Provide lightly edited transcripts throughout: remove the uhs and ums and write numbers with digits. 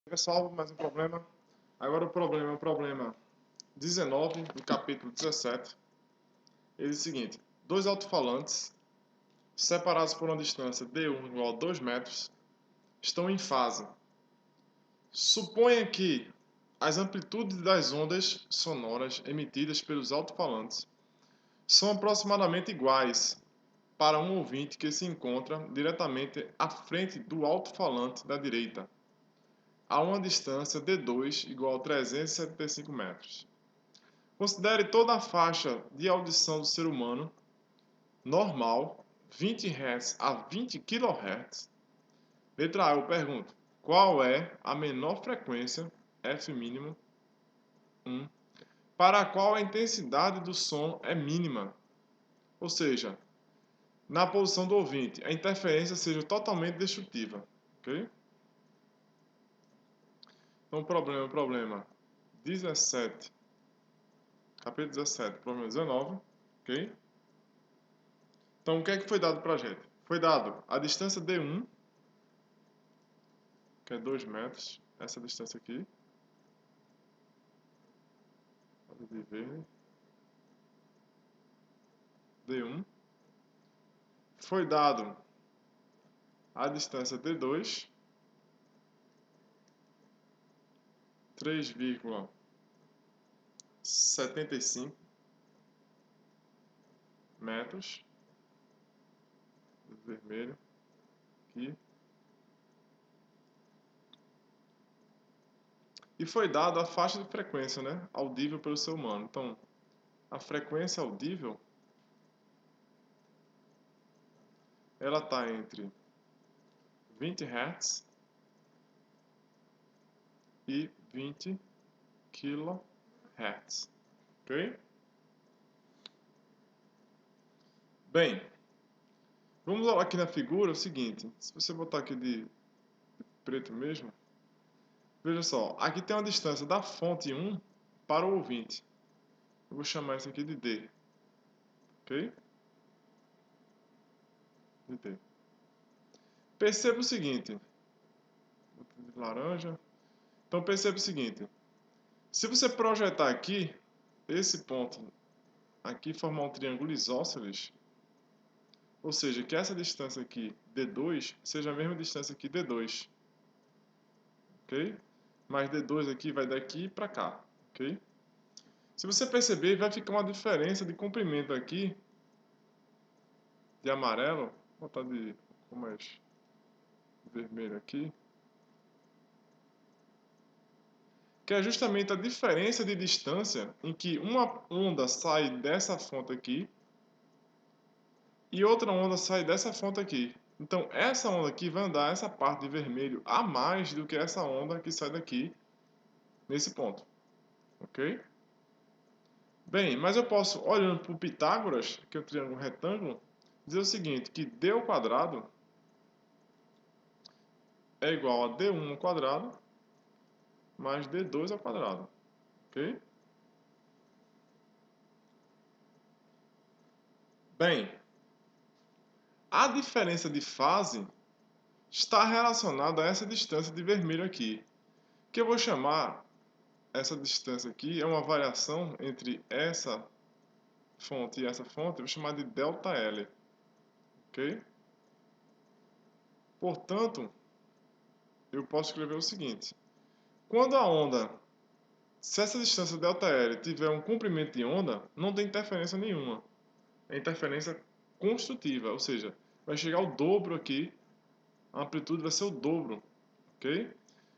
Pessoal, mais um problema. Agora o problema é o problema 19 do capítulo 17. Ele diz o seguinte: dois alto-falantes, separados por uma distância d1 igual a 2 metros, estão em fase. Suponha que as amplitudes das ondas sonoras emitidas pelos alto-falantes são aproximadamente iguais para um ouvinte que se encontra diretamente à frente do alto-falante da direita, a uma distância d2 igual a 375 metros. Considere toda a faixa de audição do ser humano normal, 20 Hz a 20 kHz. Letra A, eu pergunto, qual é a menor frequência, F mínimo, 1, para a qual a intensidade do som é mínima? Ou seja, na posição do ouvinte, a interferência seja totalmente destrutiva. Ok? Então, problema 17, capítulo 17, problema 19, ok? Então, o que é que foi dado para a gente? Foi dado a distância D1, que é 2 metros, essa distância aqui. De verde. D1. Foi dado a distância D2, 3,75 metros. Vermelho aqui. E foi dado a faixa de frequência, né, audível pelo ser humano. Então, a frequência audível ela está entre 20 Hz e 20 kHz. Ok? Bem, vamos aqui na figura o seguinte. Se você botar aqui de preto mesmo, veja só, aqui tem uma distância da fonte 1 para o ouvinte. Eu vou chamar isso aqui de D. Ok? De D. Perceba o seguinte. De laranja. Então perceba o seguinte. Se você projetar aqui, esse ponto aqui formar um triângulo isósceles, ou seja, que essa distância aqui, D2, seja a mesma distância aqui, D2. Ok? Mas D2 aqui vai daqui para cá. Ok? Se você perceber, vai ficar uma diferença de comprimento aqui, de amarelo, vou botar de mais vermelho aqui, que é justamente a diferença de distância em que uma onda sai dessa fonte aqui e outra onda sai dessa fonte aqui. Então, essa onda aqui vai andar essa parte de vermelho a mais do que essa onda que sai daqui, nesse ponto. Ok? Bem, mas eu posso, olhando para o Pitágoras, que é o triângulo retângulo, dizer o seguinte, que d ao quadrado é igual a d1 ao quadrado mais d2 ao quadrado. Ok? Bem, a diferença de fase está relacionada a essa distância de vermelho aqui, que eu vou chamar, essa distância aqui é uma variação entre essa fonte e essa fonte, eu vou chamar de ΔL. Ok? Portanto, eu posso escrever o seguinte. Quando a onda, se essa distância ΔL tiver um comprimento de onda, não tem interferência nenhuma. É interferência construtiva, ou seja, vai chegar ao dobro aqui, a amplitude vai ser o dobro. Ok?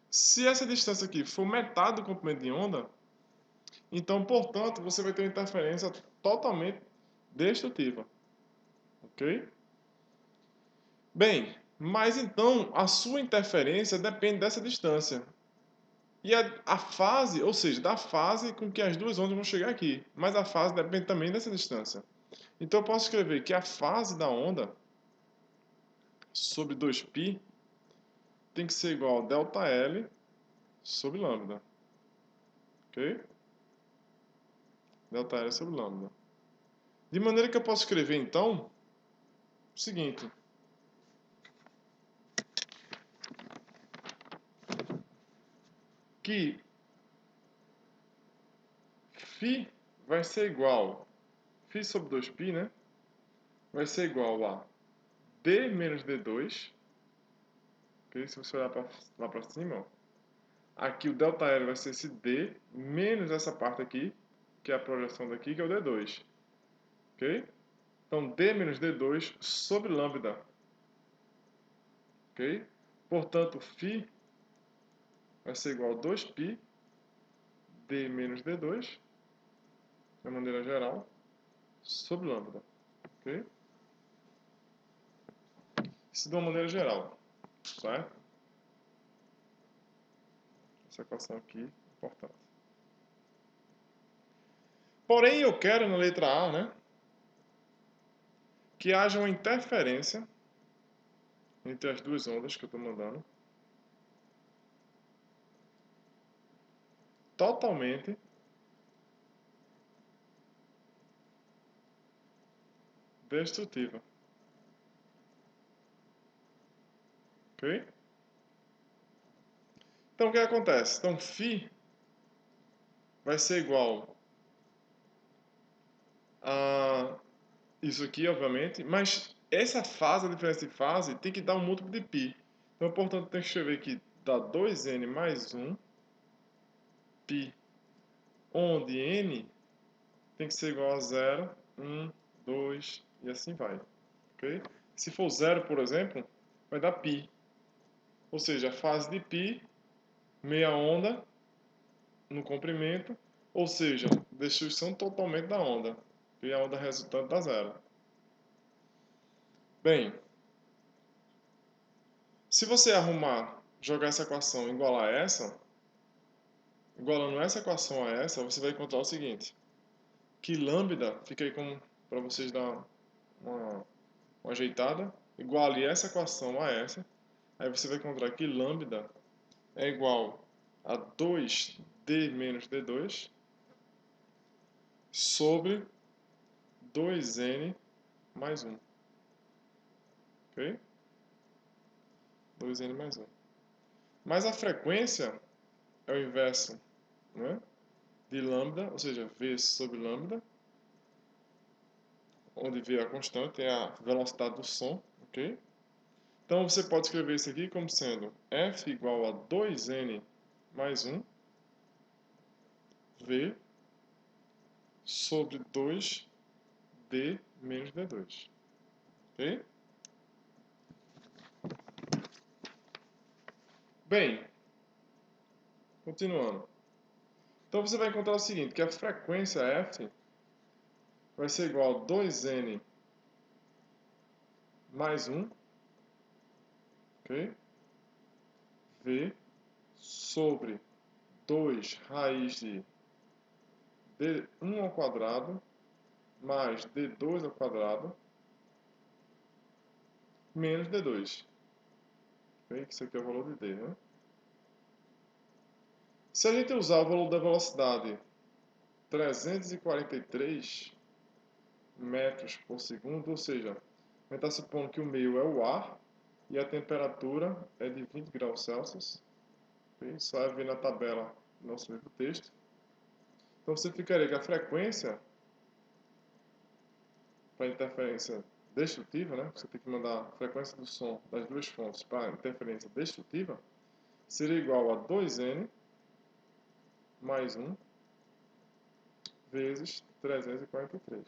Se essa distância aqui for metade do comprimento de onda, então, portanto, você vai ter uma interferência totalmente destrutiva. Ok? Bem, mas então a sua interferência depende dessa distância. E a fase, ou seja, da fase com que as duas ondas vão chegar aqui. Mas a fase depende também dessa distância. Então eu posso escrever que a fase da onda sobre 2π tem que ser igual a ΔL sobre lambda. Ok? ΔL sobre lambda. De maneira que eu posso escrever, então, o seguinte. que φ vai ser igual, φ sobre 2π, né? Vai ser igual a d menos d2, okay? Se você olhar lá para cima, ó, aqui o ΔL vai ser esse d menos essa parte aqui, que é a projeção daqui, que é o d2. Ok? Então, d menos d2 sobre lambda. Ok? Portanto, φ vai ser igual a 2π d menos d2, de maneira geral, sobre lambda. Ok? Isso de uma maneira geral. Certo? Essa equação aqui é importante. Porém, eu quero na letra A, né, que haja uma interferência entre as duas ondas que eu estou mandando, totalmente destrutiva. Ok? Então, o que acontece? Então, φ vai ser igual a isso aqui, obviamente, mas essa fase, a diferença de fase, tem que dar um múltiplo de π. Então, portanto, tem que escrever que dá 2n mais 1 π, onde n tem que ser igual a 0, 1, 2 e assim vai. Okay? Se for 0, por exemplo, vai dar π. Ou seja, a fase de π, meia onda no comprimento, ou seja, destruição totalmente da onda. E a onda resultante dá 0. Bem, se você arrumar, jogar essa equação igual a essa, igualando essa equação a essa, você vai encontrar o seguinte, que lambda, fica aí como para vocês dar uma ajeitada, iguale essa equação a essa, aí você vai encontrar que lambda é igual a 2d menos d2 sobre 2n mais 1. Ok? 2n mais 1. Mas a frequência é o inverso, né, de lambda, ou seja, v sobre lambda, onde v é a constante, é a velocidade do som, ok? Então você pode escrever isso aqui como sendo f igual a 2n mais 1 v sobre 2d menos d2, ok? Bem, continuando. Então você vai encontrar o seguinte, que a frequência f vai ser igual a 2n mais 1, ok? V sobre 2 raiz de d1 ao quadrado mais d2 ao quadrado menos d2. Ok? Isso aqui é o valor de d, né? Se a gente usar o valor da velocidade 343 metros por segundo, ou seja, a gente está supondo que o meio é o ar e a temperatura é de 20 graus Celsius. Okay? Só é ver na tabela do nosso livro texto. Então você ficaria que a frequência para interferência destrutiva, né? Você tem que mandar a frequência do som das duas fontes para interferência destrutiva, seria igual a 2n mais 1 vezes 343.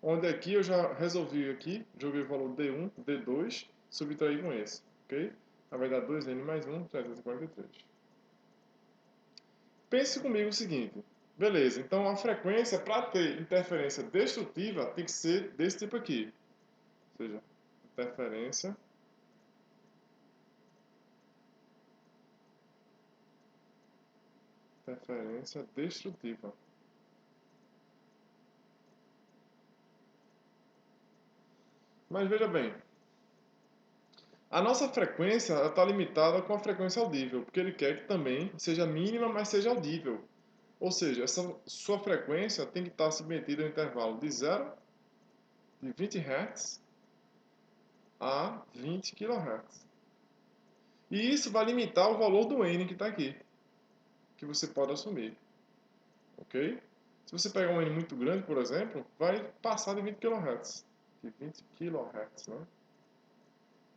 Onde aqui eu já resolvi aqui, joguei o valor d1, d2, subtraí com esse, ok? Aí vai dar 2n mais 1, 343. Pense comigo o seguinte, beleza, então a frequência para ter interferência destrutiva tem que ser desse tipo aqui. Ou seja, interferência destrutiva. Mas veja bem, a nossa frequência está limitada com a frequência audível, porque ele quer que também seja mínima, mas seja audível. Ou seja, essa sua frequência tem que estar submetida ao intervalo de 0, de 20 Hz a 20 kHz. E isso vai limitar o valor do N que está aqui. que você pode assumir, ok? Se você pegar um N muito grande, por exemplo, vai passar de 20 kHz. De 20 kHz, né?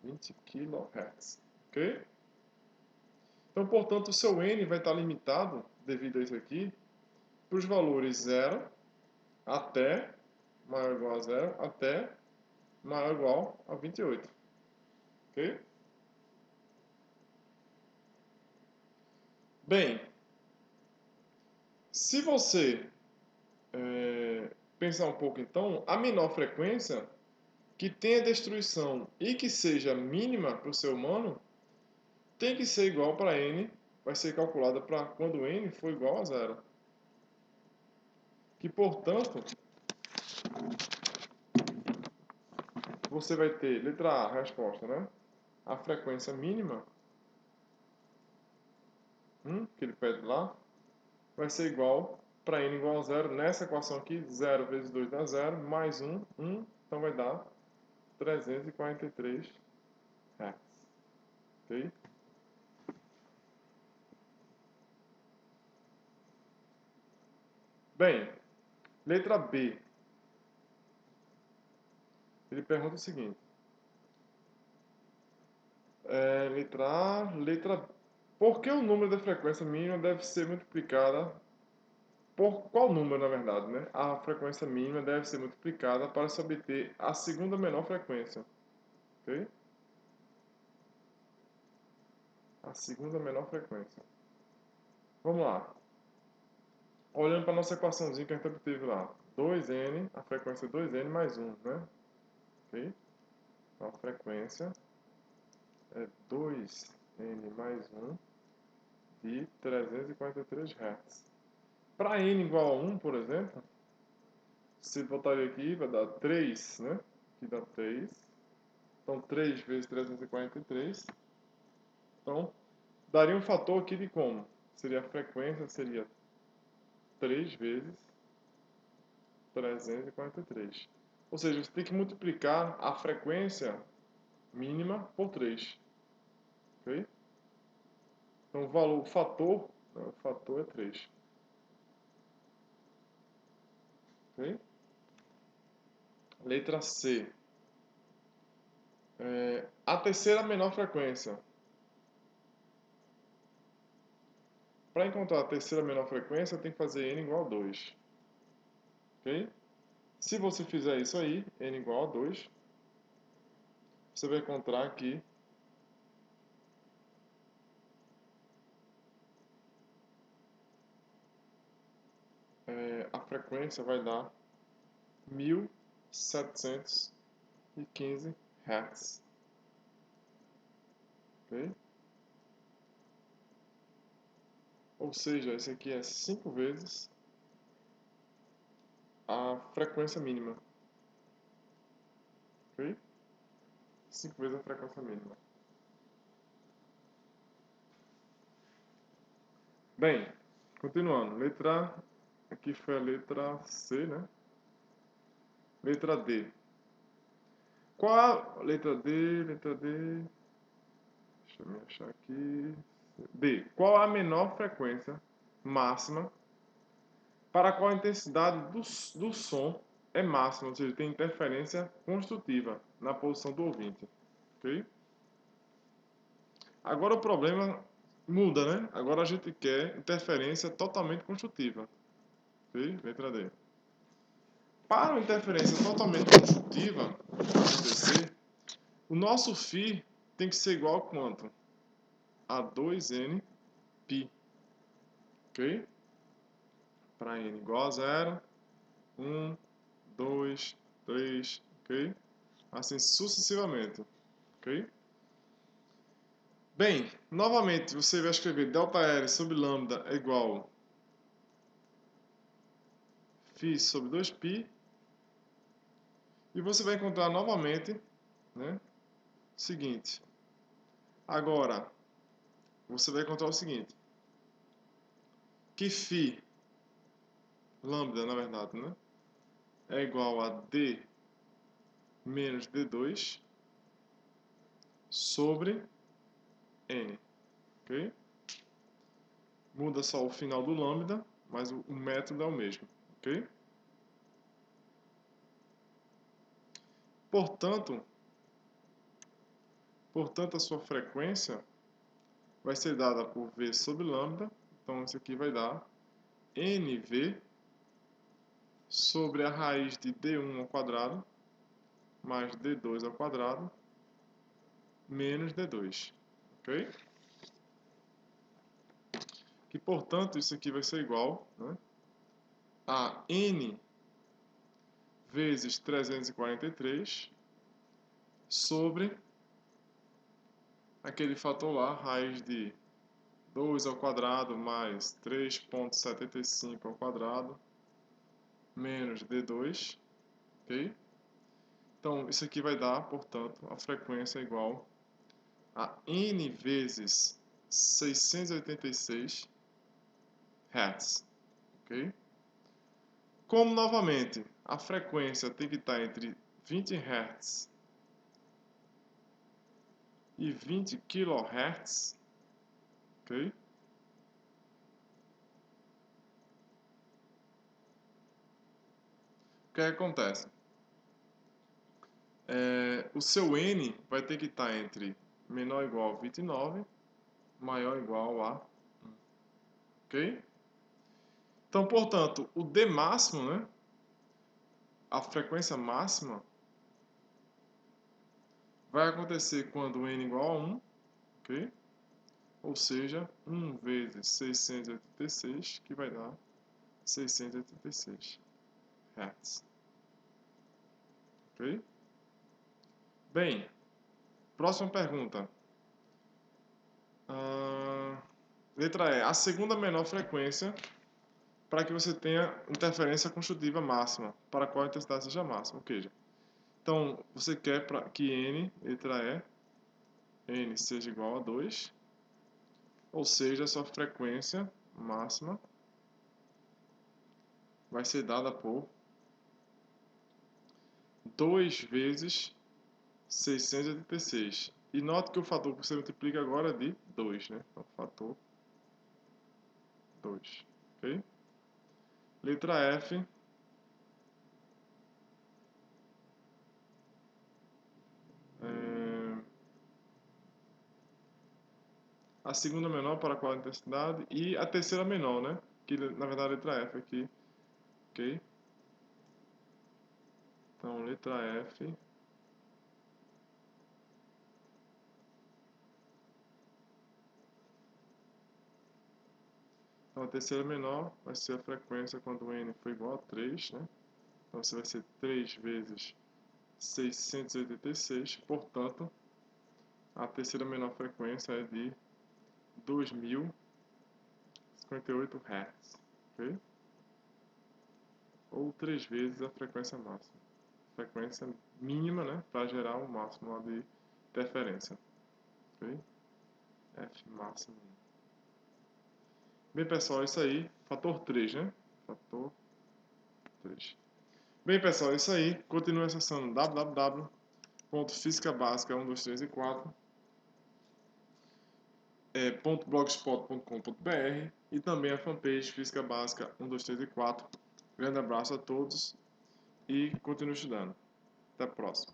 20 kHz, ok? Então, portanto, o seu N vai estar limitado, devido a isso aqui, para os valores 0 até maior ou igual a 0 até maior ou igual a 28, ok? Bem, se você pensar um pouco então, a menor frequência que tenha destruição e que seja mínima para o ser humano tem que ser igual para n, vai ser calculada para quando n for igual a 0. Que, portanto, você vai ter, letra A, resposta, né? A frequência mínima, que ele pede lá, vai ser igual para n igual a 0. Nessa equação aqui, 0 vezes 2 dá 0, mais 1, então vai dar 343 Hz. Ok? Bem, letra B. Ele pergunta o seguinte. Letra A, letra B. Por que o número da frequência mínima deve ser multiplicada por qual número, na verdade, né? A frequência mínima deve ser multiplicada para se obter a segunda menor frequência. Ok? A segunda menor frequência. Vamos lá. Olhando para a nossa equaçãozinha que a gente obteve lá. 2n, a frequência é 2n mais 1, né? Ok? Então, a frequência é 2n mais 1 de 343 Hz. Para n igual a 1, por exemplo, você botaria aqui, vai dar 3, né? Aqui dá 3. Então, 3 vezes 343. Então, daria um fator aqui de como? Seria a frequência, seria 3 vezes 343. Ou seja, você tem que multiplicar a frequência mínima por 3. Ok? Então, o valor, o fator é 3. Ok? Letra C. A terceira menor frequência. Para encontrar a terceira menor frequência, tem que fazer n igual a 2. Ok? Se você fizer isso aí, n igual a 2, você vai encontrar aqui a frequência vai dar 1715 Hz. Ok? Ou seja, esse aqui é 5 vezes a frequência mínima. Ok? 5 vezes a frequência mínima. Bem, continuando. Aqui foi a letra C, né? Letra D. Qual a letra D? Letra D. Deixa eu me achar aqui. D. Qual a menor frequência máxima para a qual a intensidade do som é máxima, ou seja, tem interferência construtiva na posição do ouvinte. Ok? Agora o problema muda, né? Agora a gente quer interferência totalmente construtiva. Ok? Letra D. Para uma interferência totalmente construtiva acontecer, o nosso φ tem que ser igual a quanto? A 2n π. Ok? Para n igual a 0, 1, 2, 3, ok? Assim sucessivamente, ok? Bem, novamente você vai escrever ΔL sobre lambda é igual φ sobre 2π e você vai encontrar novamente, né? Seguinte. Agora, você vai encontrar o seguinte. Que φ, lambda na verdade, né? É igual a d menos d2 sobre n, ok? Muda só o final do lambda, mas o método é o mesmo, ok? Portanto, a sua frequência vai ser dada por V sobre lambda. Então, isso aqui vai dar NV sobre a raiz de D1 ao quadrado mais D2 ao quadrado menos D2, ok? Que, portanto, isso aqui vai ser igual, né, a N vezes 343 sobre aquele fator lá, raiz de 2 ao quadrado mais 3,75 ao quadrado menos D2, ok? Então, isso aqui vai dar, portanto, a frequência igual a N vezes 686 Hz, ok? Como, novamente, a frequência tem que estar entre 20 Hz e 20 kHz, ok? O que acontece? O seu N vai ter que estar entre menor ou igual a 29, maior ou igual a 1, ok? Então, portanto, o D máximo, né, a frequência máxima, vai acontecer quando o N igual a 1, ok? Ou seja, 1 vezes 686, que vai dar 686 Hz, ok? Bem, próxima pergunta. Letra E. A segunda menor frequência para que você tenha interferência construtiva máxima, para a qual a intensidade seja máxima. Ou seja, então, você quer que N, letra E, N seja igual a 2, ou seja, a sua frequência máxima vai ser dada por 2 vezes 686. E note que o fator que você multiplica agora é de 2, né? Então, fator 2, ok? Letra F. A segunda menor para qual intensidade e a terceira menor, né? Que na verdade a letra F aqui, ok? Então, letra F. Então, a terceira menor vai ser a frequência quando N for igual a 3, né? Então, você vai ser 3 vezes 686, portanto, a terceira menor frequência é de 2058 Hz, ok? Ou 3 vezes a frequência máxima. Frequência mínima, né? Para gerar o máximo lá de interferência, ok? F máximo. Bem, pessoal, é isso aí. Fator 3, né? Fator 3. Bem, pessoal, é isso aí. Continue acessando www.fisicabásica123 e 4 .blogspot.com.br e também a fanpage Física Básica 123 e 4. Grande abraço a todos e continue estudando. Até a próxima.